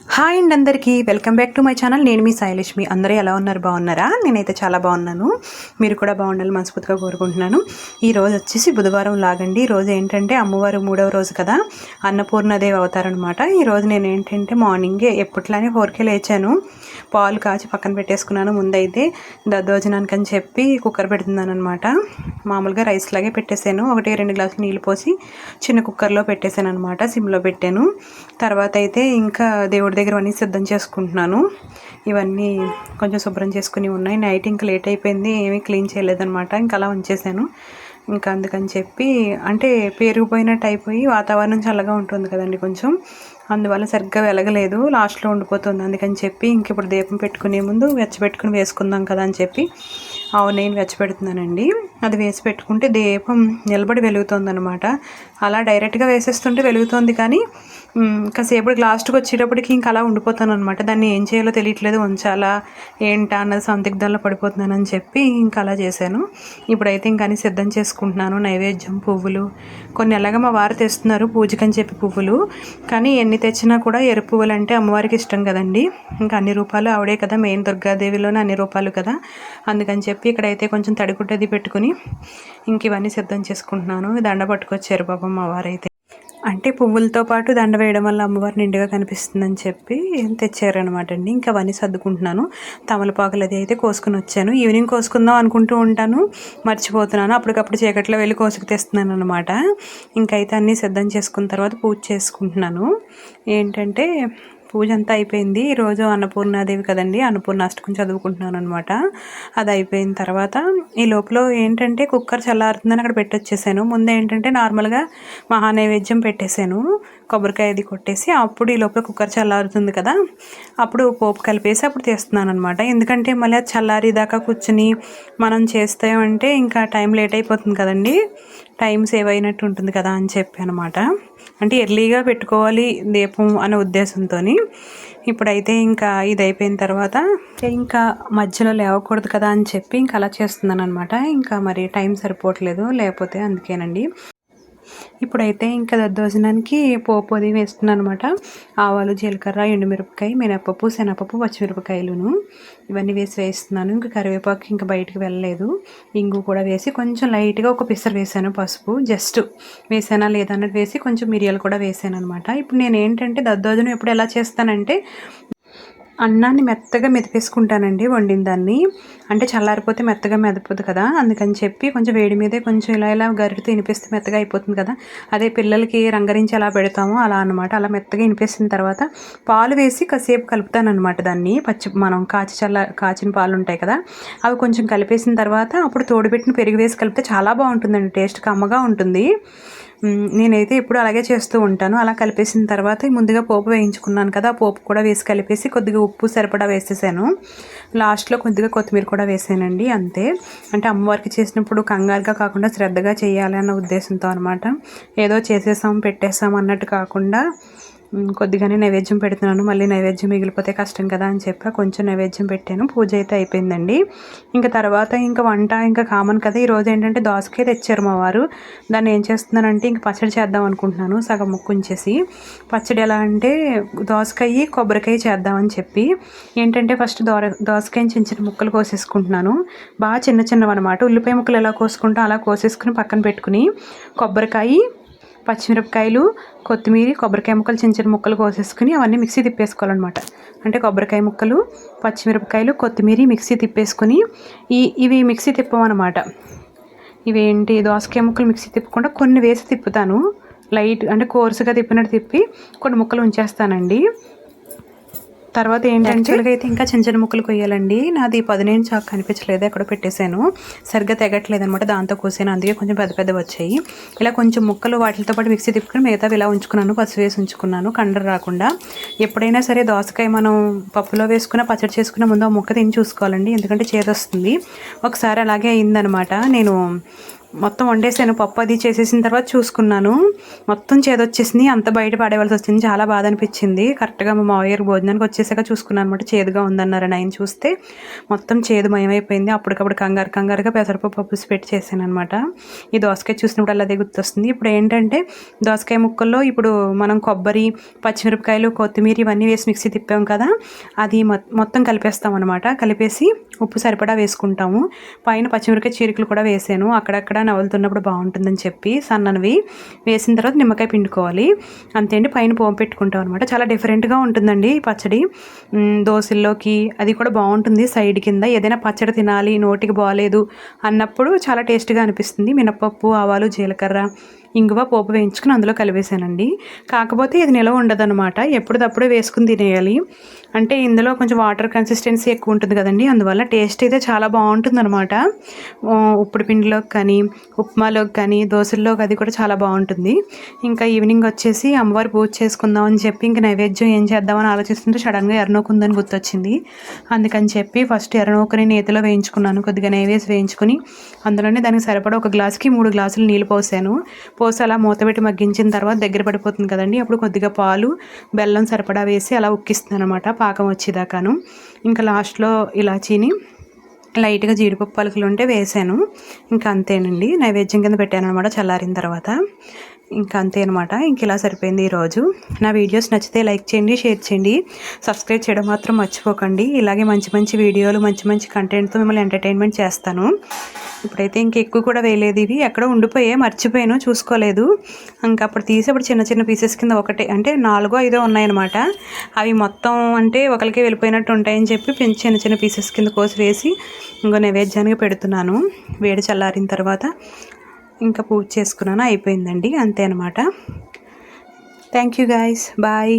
Hi అండి అందరికీ welcome back to my channel. నేను మీ సాయిలక్ష్మి. అందరూ ఎలా ఉన్నారు? బాగున్నారా? నేనైతే చాలా బాగున్నాను. మీరు కూడా బాగుండాలి మనస్ఫూర్తిగా కోరుకుంటున్నాను. ఈ రోజు వచ్చేసి బుధవారం లాగండి. ఈ రోజు ఏంటంటే అమ్మవారు 3వ రోజు కదా, అన్నపూర్ణదేవి అవతారనమాట. ఈరోజు నేను ఏంటంటే మార్నింగే ఎప్పట్లానే 4కే లేచాను. పాలు కాచి పక్కన పెట్టేసుకున్నాను. ముందైతే దద్దోజనానికి అని చెప్పి కుక్కర్ పెడుతున్నాను అనమాట. మామూలుగా రైస్ లాగే పెట్టేశాను. 1-2 గ్లాసులు నీళ్ళు పోసి చిన్న కుక్కర్లో పెట్టేశాను అనమాట. సిమ్లో పెట్టాను. తర్వాత అయితే ఇంకా దేవుడి దగ్గర అన్నీ సిద్ధం చేసుకుంటున్నాను. ఇవన్నీ కొంచెం శుభ్రం చేసుకుని ఉన్నాయి. నైట్ ఇంకా లేట్ అయిపోయింది, ఏమీ క్లీన్ చేయలేదనమాట. ఇంకా అలా ఉంచేసాను. ఇంకా అందుకని చెప్పి అంటే పేరుకుపోయినట్టు అయిపోయి వాతావరణం చల్లగా ఉంటుంది కదండి కొంచెం, అందువల్ల సరిగ్గా వెలగలేదు, లాస్ట్లో ఉండిపోతుంది. అందుకని చెప్పి ఇంక ఇప్పుడు దీపం పెట్టుకునే ముందు వెచ్చబెట్టుకుని వేసుకుందాం కదా అని చెప్పి నేను వెచ్చబెడుతున్నానండి. అది వేసి పెట్టుకుంటే దీపం నిలబడి వెలుగుతుందనమాట. అలా డైరెక్ట్గా వేసేస్తుంటే వెలుగుతుంది, కానీ కాసేపటికి లాస్ట్కి వచ్చేటప్పటికి ఇంకా అలా ఉండిపోతాను అనమాట. దాన్ని ఏం చేయాలో తెలియట్లేదు, ఉంచాలా ఏంటా అన్నది సందిగ్ధంలో పడిపోతున్నానని చెప్పి ఇంకా అలా చేశాను. ఇప్పుడైతే ఇంకా అన్ని సిద్ధం చేసుకుంటున్నాను. నైవేద్యం, పువ్వులు కొన్ని ఎలాగ మా వారు తెస్తున్నారు పూజకని చెప్పి పువ్వులు, కానీ ఎన్ని తెచ్చినా కూడా ఎరుపు పువ్వులు అంటే అమ్మవారికి ఇష్టం కదండి. ఇంకా అన్ని రూపాలు ఆవిడే కదా, మెయిన్ దుర్గాదేవిలోనే అన్ని రూపాలు కదా. అందుకని చెప్పి ఇక్కడైతే కొంచెం తడిగుడ్డది పెట్టుకుని ఇంక ఇవన్నీ సిద్ధం చేసుకుంటున్నాను. దండ పట్టుకొచ్చారు పాపం మా వారైతే. అంటే పువ్వులతో పాటు దండ వేయడం వల్ల అమ్మవారు నిండుగా కనిపిస్తుందని చెప్పి తెచ్చారనమాట అండి. ఇంకా అవన్నీ సర్దుకుంటున్నాను. తమలపాకులు అది అయితే కోసుకుని వచ్చాను. ఈవినింగ్ కోసుకుందాం అనుకుంటూ ఉంటాను, మర్చిపోతున్నాను. అప్పటికప్పుడు చీకట్లో వెళ్ళి కోసుకు తెస్తున్నాను అనమాట. ఇంకైతే అన్నీ సిద్ధం చేసుకున్న తర్వాత పూజ చేసుకుంటున్నాను. ఏంటంటే పూజ అంతా అయిపోయింది. ఈరోజు అన్నపూర్ణాదేవి కదండి, అన్నపూర్ణాష్టకం చదువుకుంటున్నాను అనమాట. అది అయిపోయిన తర్వాత ఈ లోపల ఏంటంటే కుక్కర్ చల్లారుతుందని అక్కడ పెట్టొచ్చేసాను. ముందు ఏంటంటే నార్మల్గా మహానైవేద్యం పెట్టేశాను, కొబ్బరికాయ అది కొట్టేసి. అప్పుడు ఈ లోపల కుక్కర్ చల్లారుతుంది కదా, అప్పుడు పోపు కలిపేసి అప్పుడు తీస్తున్నాను అనమాట. ఎందుకంటే మళ్ళీ అది చల్లారి దాకా కూర్చుని మనం చేస్తామంటే ఇంకా టైం లేట్ అయిపోతుంది కదండి, టైం సేవ్ అయినట్టు ఉంటుంది కదా అని చెప్పి అనమాట. అంటే ఎర్లీగా పెట్టుకోవాలి దీపం అనే ఉద్దేశంతో. ఇప్పుడైతే ఇంకా ఇది అయిపోయిన తర్వాత ఇంకా మధ్యలో లేవకూడదు కదా అని చెప్పి ఇంకా అలా చేస్తున్నాను అనమాట. ఇంకా మరి టైం సరిపోవట్లేదు, లేకపోతే అందుకేనండి. ఇప్పుడైతే ఇంకా దద్దోజనానికి పోపు అది వేస్తున్నాను అనమాట. ఆవాలు, జీలకర్ర, ఎండుమిరపకాయ, మినపప్పు, శనగపప్పు, పచ్చిమిరపకాయలును ఇవన్నీ వేస్తున్నాను. ఇంకా కరివేపాకు ఇంకా బయటికి వెళ్ళలేదు. ఇంగు కూడా వేసి కొంచెం లైట్గా ఒక పిసరు వేసాను, పసుపు జస్ట్ వేసానా లేదా అన్నట్టు వేసి కొంచెం మిరియాలు కూడా వేసాను అనమాట. ఇప్పుడు నేను ఏంటంటే దద్దోజనం ఎప్పుడు ఎలా చేస్తానంటే అన్నాన్ని మెత్తగా మెదిపేసుకుంటానండి, వండిన దాన్ని. అంటే చల్లారిపోతే మెత్తగా మెదపదు కదా, అందుకని చెప్పి కొంచెం వేడి మీదే కొంచెం ఇలా గరిటితో ఇనిపిస్తే మెత్తగా అయిపోతుంది కదా. అదే పిల్లలకి రంగరించి ఎలా పెడతామో అలా అనమాట. అలా మెత్తగా ఇనిపేసిన తర్వాత పాలు వేసి కాసేపు కలుపుతాను అనమాట. దాన్ని మనం కాచిన పాలు ఉంటాయి కదా, అవి కొంచెం కలిపేసిన తర్వాత అప్పుడు తోడుపెట్టిన పెరుగు వేసి కలిపితే చాలా బాగుంటుందండి, టేస్ట్ కమ్మగా ఉంటుంది. నేనైతే ఎప్పుడు అలాగే చేస్తూ ఉంటాను. అలా కలిపేసిన తర్వాత ముందుగా పోపు వేయించుకున్నాను కదా, పోపు కూడా వేసి కలిపేసి కొద్దిగా ఉప్పు సరిపడా వేసేసాను. లాస్ట్లో కొద్దిగా కొత్తిమీర కూడా వేసానండి, అంతే. అంటే అమ్మవారికి చేసినప్పుడు కంగారుగా కాకుండా శ్రద్ధగా చేయాలి అన్న ఉద్దేశంతో అనమాట. ఏదో చేసేసాం పెట్టేసాం అన్నట్టు కాకుండా కొద్దిగానే నైవేద్యం పెడుతున్నాను. మళ్ళీ నైవేద్యం మిగిలిపోతే కష్టం కదా అని చెప్పి కొంచెం నైవేద్యం పెట్టాను. పూజ అయితే అయిపోయిందండి. ఇంకా తర్వాత ఇంకా వంట ఇంకా కామన్ కదా. ఈరోజు ఏంటంటే దోసకాయ తెచ్చారు మా వారు. దాన్ని ఏం చేస్తున్నానంటే ఇంక పచ్చడి చేద్దాం అనుకుంటున్నాను. సగం ముక్కు ఉంచేసి పచ్చడి ఎలా అంటే దోసకాయ, కొబ్బరికాయ చేద్దామని చెప్పి ఏంటంటే ఫస్ట్ దోసకాయని చిన్న చిన్న ముక్కలు కోసేసుకుంటున్నాను. బాగా చిన్న చిన్నవి అనమాట. ఉల్లిపాయ ముక్కలు ఎలా కోసుకుంటాం అలా కోసేసుకుని పక్కన పెట్టుకుని కొబ్బరికాయ, పచ్చిమిరపకాయలు, కొత్తిమీర, కొబ్బరికాయ ముక్కలు చిన్న చిన్న ముక్కలు కోసేసుకుని అవన్నీ మిక్సీ తిప్పేసుకోవాలన్నమాట. అంటే కొబ్బరికాయ ముక్కలు, పచ్చిమిరపకాయలు, కొత్తిమీర మిక్సీ తిప్పేసుకుని ఇవి మిక్సీ తిప్పమన్నమాట. ఇవేంటి దోసకాయ ముక్కలు మిక్సీ తిప్పకుండా కొన్ని వేసి తిప్పుతాను, లైట్ అంటే కోర్సుగా తిప్పినట్టు తిప్పి కొన్ని ముక్కలు ఉంచేస్తానండి. తర్వాత ఏంటంటే అయితే ఇంకా చిన్న చిన్న ముక్కలు కొయ్యాలండి. నాది 15 చాకు కనిపించలేదు, ఎక్కడో పెట్టేశాను, సరిగ్గా తెగట్లేదు అనమాట. దాంతో కోసాను, అందుకే కొంచెం పెద్ద పెద్ద వచ్చాయి. ఇలా కొంచెం ముక్కలు వాటితో పాటు మిక్సీ తిప్పుకొని మిగతావి ఇలా ఉంచుకున్నాను, పసుపు వేసి ఉంచుకున్నాను కండర రాకుండా. ఎప్పుడైనా సరే దోసకాయ మనం పప్పులో వేసుకున్న పచ్చడి చేసుకున్న ముందు ఆ ముక్క తిని చూసుకోవాలండి, ఎందుకంటే చేదొస్తుంది. ఒకసారి అలాగే అయిందనమాట. నేను మొత్తం వండేసాను. పప్పు అది చేసేసిన తర్వాత చూసుకున్నాను, మొత్తం చేదొచ్చేసింది. అంత బయట పడేవాల్సి వచ్చింది. చాలా బాధ అనిపించింది. కరెక్ట్గా మా మావయ్య గారు భోజనానికి వచ్చేసాక చూసుకున్నాను అనమాట. చేదుగా ఉందన్నారని ఆయన చూస్తే మొత్తం చేదు మయమైపోయింది. అప్పటికప్పుడు కంగారుగా పెసరపప్పు పప్పుసి పెట్టి చేశాను అనమాట. ఈ దోసకాయ చూసినప్పుడు అలా అదే గుర్తొస్తుంది. ఇప్పుడు ఏంటంటే దోసకాయ ముక్కల్లో ఇప్పుడు మనం కొబ్బరి, పచ్చిమిరపకాయలు, కొత్తిమీర ఇవన్నీ వేసి మిక్సీ తిప్పాం కదా, అది మొత్తం కలిపేస్తాం అనమాట. కలిపేసి ఉప్పు సరిపడా వేసుకుంటాము. పైన పచ్చిమిరపకాయ చీరికలు కూడా వేసాను. అక్కడక్కడ నవ్వులుతున్నప్పుడు బాగుంటుందని చెప్పి సన్ననవి వేసిన తర్వాత నిమ్మకాయ పిండుకోవాలి. అంతే అండి. పైన పోపు పెట్టుకుంటాం అనమాట. చాలా డిఫరెంట్గా ఉంటుందండి ఈ పచ్చడి. దోశల్లోకి అది కూడా బాగుంటుంది. సైడ్ కింద ఏదైనా పచ్చడి తినాలి, నోటికి బాగాలేదు అన్నప్పుడు చాలా టేస్ట్గా అనిపిస్తుంది. మినపప్పు, ఆవాలు, జీలకర్ర, ఇంగువ పోపు వేయించుకుని అందులో కలిపేసానండి. కాకపోతే ఇది నిలవ ఉండదన్నమాట. ఎప్పటిదప్పుడే వేసుకుని తినేయాలి. అంటే ఇందులో కొంచెం వాటర్ కన్సిస్టెన్సీ ఎక్కువ ఉంటుంది కదండి, అందువల్ల టేస్ట్ అయితే చాలా బాగుంటుందన్నమాట. ఉప్పుడు పిండిలోకి కానీ, ఉప్మాలోకి కానీ, దోశల్లోకి అది కూడా చాలా బాగుంటుంది. ఇంకా ఈవినింగ్ వచ్చేసి అమ్మవారి పూజ చేసుకుందాం అని చెప్పి ఇంక నైవేద్యం ఏం చేద్దామని ఆలోచిస్తుంటే సడన్గా ఎర్రనూకు ఉందని గుర్తొచ్చింది. అందుకని చెప్పి ఫస్ట్ ఎర్రనూకని నేతిలో వేయించుకున్నాను. కొద్దిగా నెయ్యి వేయించుకుని అందులోనే దానికి సరిపడా ఒక గ్లాసుకి 3 గ్లాసులు నీళ్ళు పోసాను. పోసి అలా మూతపెట్టి మగ్గించిన తర్వాత దగ్గర పడిపోతుంది కదండి, అప్పుడు కొద్దిగా పాలు, బెల్లం సరిపడా వేసి అలా ఉక్కిస్తున్నాను అనమాట పాకం వచ్చేదాకాను. ఇంకా లాస్ట్లో ఇలాచీని, లైట్గా జీడిపప్పు పలుకులు ఉంటే వేసాను. ఇంకా అంతేనండి, నైవేద్యం కింద పెట్టాను అనమాట చల్లారిన తర్వాత. ఇంకా అంతే అనమాట. ఇంక ఇలా సరిపోయింది ఈరోజు. నా వీడియోస్ నచ్చితే లైక్ చేయండి, షేర్ చేయండి, సబ్స్క్రైబ్ చేయడం మాత్రం మర్చిపోకండి. ఇలాగే మంచి వీడియోలు, మంచి కంటెంట్తో మిమ్మల్ని ఎంటర్టైన్మెంట్ చేస్తాను. ఇప్పుడైతే ఇంక ఎక్కువ కూడా వేయలేదు. ఇవి ఎక్కడో ఉండిపోయే, మర్చిపోయాను, చూసుకోలేదు. ఇంకా అప్పుడు తీసి అప్పుడు చిన్న పీసెస్ కింద ఒకటే అంటే 4-5 ఉన్నాయన్నమాట. అవి మొత్తం అంటే ఒకరికే వెళ్ళిపోయినట్టు ఉంటాయని చెప్పి చిన్న పీసెస్ కింద కోసి వేసి ఇంకో నైవేద్యానికి పెడుతున్నాను. వేడి చల్లారిన తర్వాత ఇంకా పూజ చేసుకున్నాను, అయిపోయిందండి. అంతే అనమాట. Thank you guys, bye.